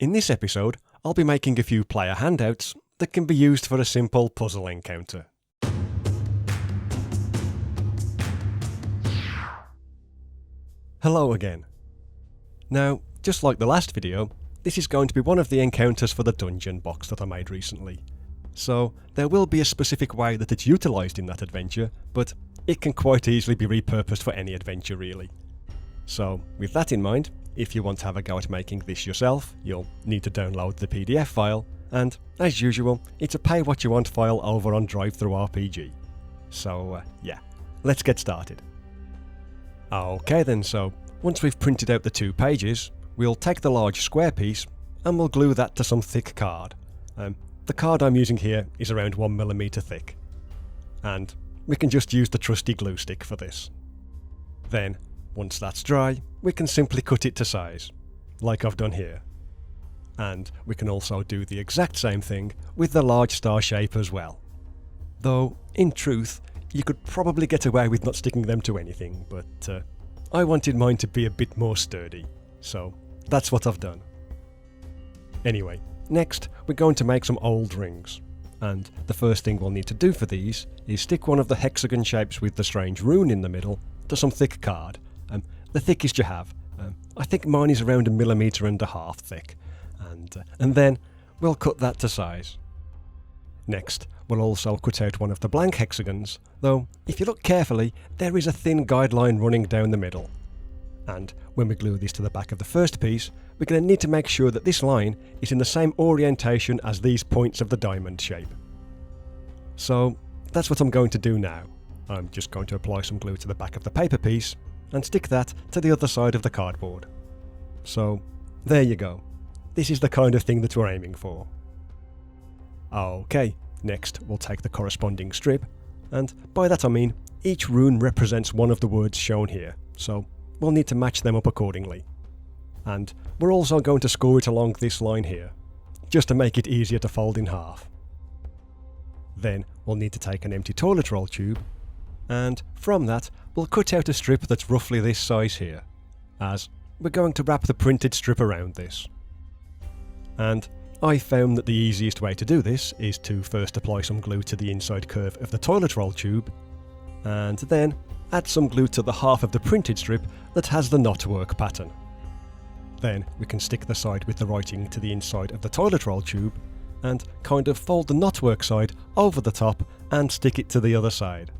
In this episode, I'll be making a few player handouts that can be used for a simple puzzle encounter. Hello again. Now, just like the last video, this is going to be one of the encounters for the dungeon box that I made recently. So, there will be a specific way that it's utilised in that adventure, but it can quite easily be repurposed for any adventure really. So, with that in mind, if you want to have a go at making this yourself, you'll need to download the PDF file, and as usual, it's a pay what you want file over on DriveThruRPG. So yeah, let's get started. Okay then, so once we've printed out the 2 pages, we'll take the large square piece and we'll glue that to some thick card. The card I'm using here is around 1mm thick, and we can just use the trusty glue stick for this. Then, once that's dry, we can simply cut it to size, like I've done here. And we can also do the exact same thing with the large star shape as well. Though, in truth, you could probably get away with not sticking them to anything, but I wanted mine to be a bit more sturdy, so that's what I've done. Anyway, next we're going to make some old rings, and the first thing we'll need to do for these is stick one of the hexagon shapes with the strange rune in the middle to some thick card, the thickest you have. I think mine is around 1.5 mm thick, and then we'll cut that to size. Next, we'll also cut out one of the blank hexagons, though if you look carefully, there is a thin guideline running down the middle. And when we glue this to the back of the first piece, we're going to need to make sure that this line is in the same orientation as these points of the diamond shape. So that's what I'm going to do now. I'm just going to apply some glue to the back of the paper piece and stick that to the other side of the cardboard. So there you go. This is the kind of thing that we're aiming for. Okay, next we'll take the corresponding strip, and by that I mean each rune represents one of the words shown here, so we'll need to match them up accordingly. And we're also going to score it along this line here, just to make it easier to fold in half. Then we'll need to take an empty toilet roll tube, and from that we'll cut out a strip that's roughly this size here, as we're going to wrap the printed strip around this. And I found that the easiest way to do this is to first apply some glue to the inside curve of the toilet roll tube, and then add some glue to the half of the printed strip that has the knotwork pattern. Then we can stick the side with the writing to the inside of the toilet roll tube, and kind of fold the knotwork side over the top and stick it to the other side.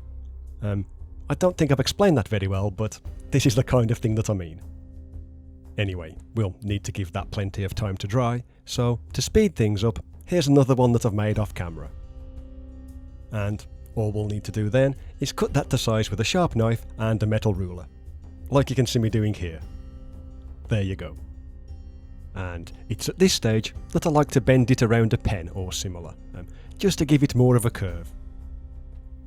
I don't think I've explained that very well, but this is the kind of thing that I mean. Anyway, we'll need to give that plenty of time to dry, so to speed things up, here's another one that I've made off camera. And all we'll need to do then is cut that to size with a sharp knife and a metal ruler, like you can see me doing here. There you go. And it's at this stage that I like to bend it around a pen or similar, just to give it more of a curve.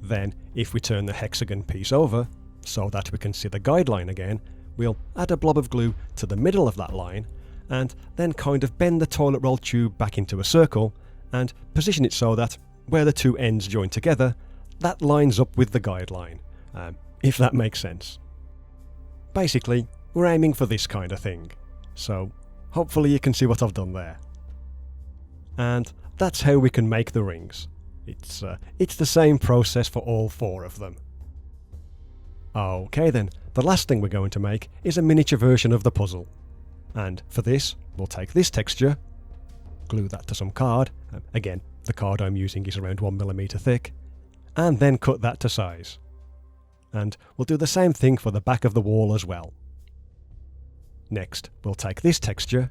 Then, if we turn the hexagon piece over, so that we can see the guideline again, we'll add a blob of glue to the middle of that line, and then kind of bend the toilet roll tube back into a circle, and position it so that, where the 2 ends join together, that lines up with the guideline, if that makes sense. Basically, we're aiming for this kind of thing, so hopefully you can see what I've done there. And that's how we can make the rings. It's the same process for all 4 of them. Okay then, the last thing we're going to make is a miniature version of the puzzle. And for this, we'll take this texture, glue that to some card, again, the card I'm using is around 1mm thick, and then cut that to size. And we'll do the same thing for the back of the wall as well. Next, we'll take this texture,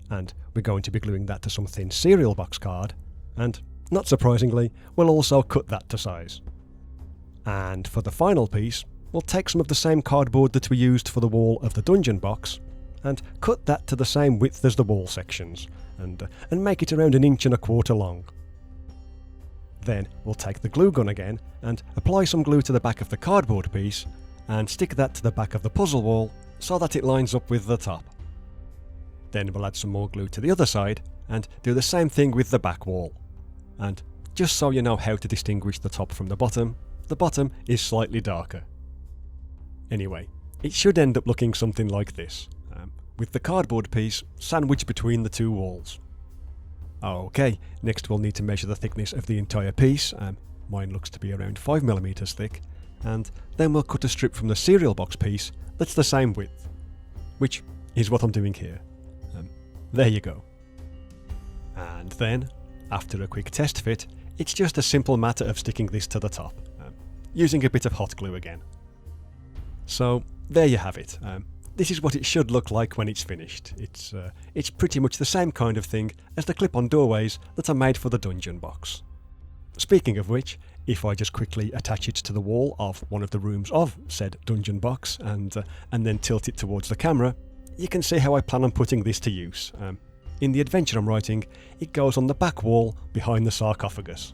and we're going to be gluing that to some thin cereal box card, and not surprisingly, we'll also cut that to size. And for the final piece, we'll take some of the same cardboard that we used for the wall of the dungeon box, and cut that to the same width as the wall sections, and make it around 1.25 inches long. Then we'll take the glue gun again, and apply some glue to the back of the cardboard piece, and stick that to the back of the puzzle wall, so that it lines up with the top. Then we'll add some more glue to the other side, and do the same thing with the back wall. And just so you know how to distinguish the top from the bottom is slightly darker. Anyway, it should end up looking something like this. with the cardboard piece sandwiched between the two walls. Okay, next we'll need to measure the thickness of the entire piece. Mine looks to be around 5mm thick, and then we'll cut a strip from the cereal box piece that's the same width, which is what I'm doing here. There you go. And then, after a quick test fit, it's just a simple matter of sticking this to the top, using a bit of hot glue again. So there you have it. This is what it should look like when it's finished. It's pretty much the same kind of thing as the clip-on doorways that are made for the dungeon box. Speaking of which, if I just quickly attach it to the wall of one of the rooms of said dungeon box and then tilt it towards the camera, you can see how I plan on putting this to use. In the adventure I'm writing, it goes on the back wall behind the sarcophagus.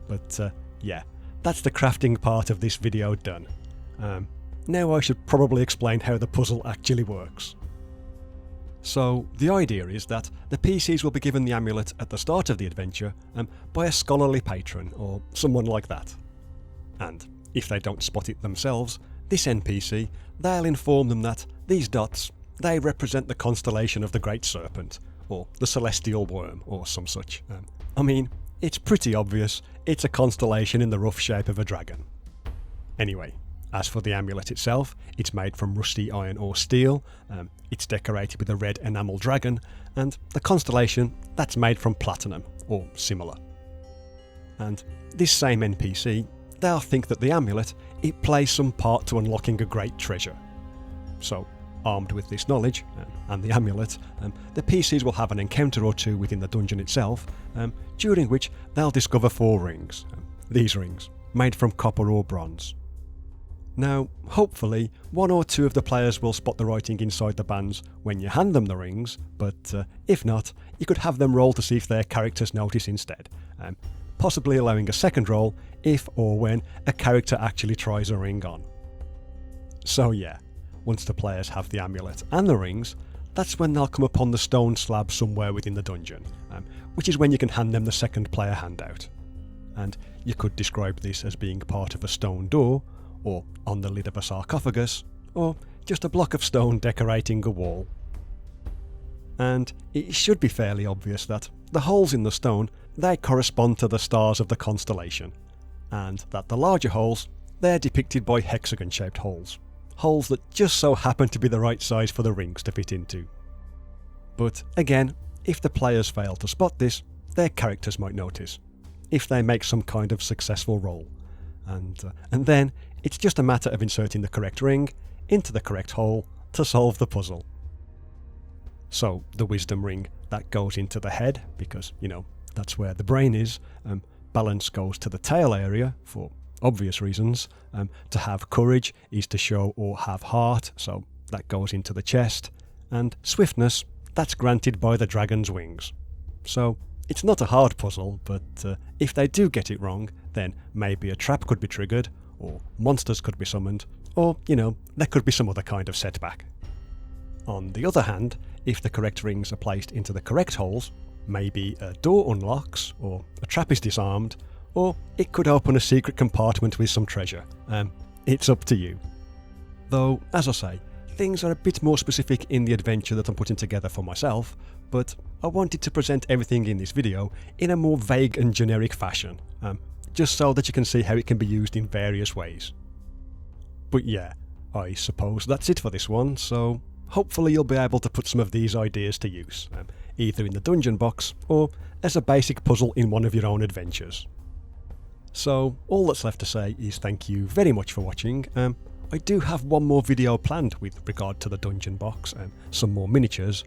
But yeah, that's the crafting part of this video done. Now I should probably explain how the puzzle actually works. So the idea is that the PCs will be given the amulet at the start of the adventure by a scholarly patron or someone like that. And if they don't spot it themselves, this NPC, they'll inform them that these dots, they represent the constellation of the Great Serpent, or the Celestial Worm, or some such. I mean, it's pretty obvious, it's a constellation in the rough shape of a dragon. Anyway, as for the amulet itself, it's made from rusty iron or steel, it's decorated with a red enamel dragon, and the constellation, that's made from platinum, or similar. And this same NPC, they'll think that the amulet, it plays some part to unlocking a great treasure. So, armed with this knowledge, and the amulet, the PCs will have an encounter or two within the dungeon itself, during which they'll discover 4 rings. These rings, made from copper or bronze. Now, hopefully, 1 or 2 of the players will spot the writing inside the bands when you hand them the rings, but if not, you could have them roll to see if their characters notice instead, possibly allowing a second roll if or when a character actually tries a ring on. So yeah, once the players have the amulet and the rings, that's when they'll come upon the stone slab somewhere within the dungeon, which is when you can hand them the second player handout. And you could describe this as being part of a stone door, or on the lid of a sarcophagus, or just a block of stone decorating a wall. And it should be fairly obvious that the holes in the stone, they correspond to the stars of the constellation, and that the larger holes, they're depicted by hexagon-shaped holes. Holes that just so happen to be the right size for the rings to fit into. But again, if the players fail to spot this, their characters might notice, if they make some kind of successful roll. And then it's just a matter of inserting the correct ring into the correct hole to solve the puzzle. So the wisdom ring, that goes into the head, because, you know, that's where the brain is. Balance goes to the tail area, for obvious reasons. To have courage is to show or have heart, so that goes into the chest. And swiftness, that's granted by the dragon's wings. So it's not a hard puzzle, but if they do get it wrong, then maybe a trap could be triggered, or monsters could be summoned, or, you know, there could be some other kind of setback. On the other hand, if the correct rings are placed into the correct holes, maybe a door unlocks, or a trap is disarmed, or it could open a secret compartment with some treasure. It's up to you. Though, as I say, things are a bit more specific in the adventure that I'm putting together for myself, but I wanted to present everything in this video in a more vague and generic fashion, just so that you can see how it can be used in various ways. But yeah, I suppose that's it for this one, so hopefully you'll be able to put some of these ideas to use, either in the dungeon box or as a basic puzzle in one of your own adventures. So all that's left to say is thank you very much for watching. I do have one more video planned with regard to the dungeon box, some more miniatures.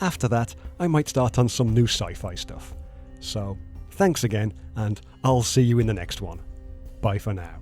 After that, I might start on some new sci-fi stuff. So thanks again, and I'll see you in the next one. Bye for now.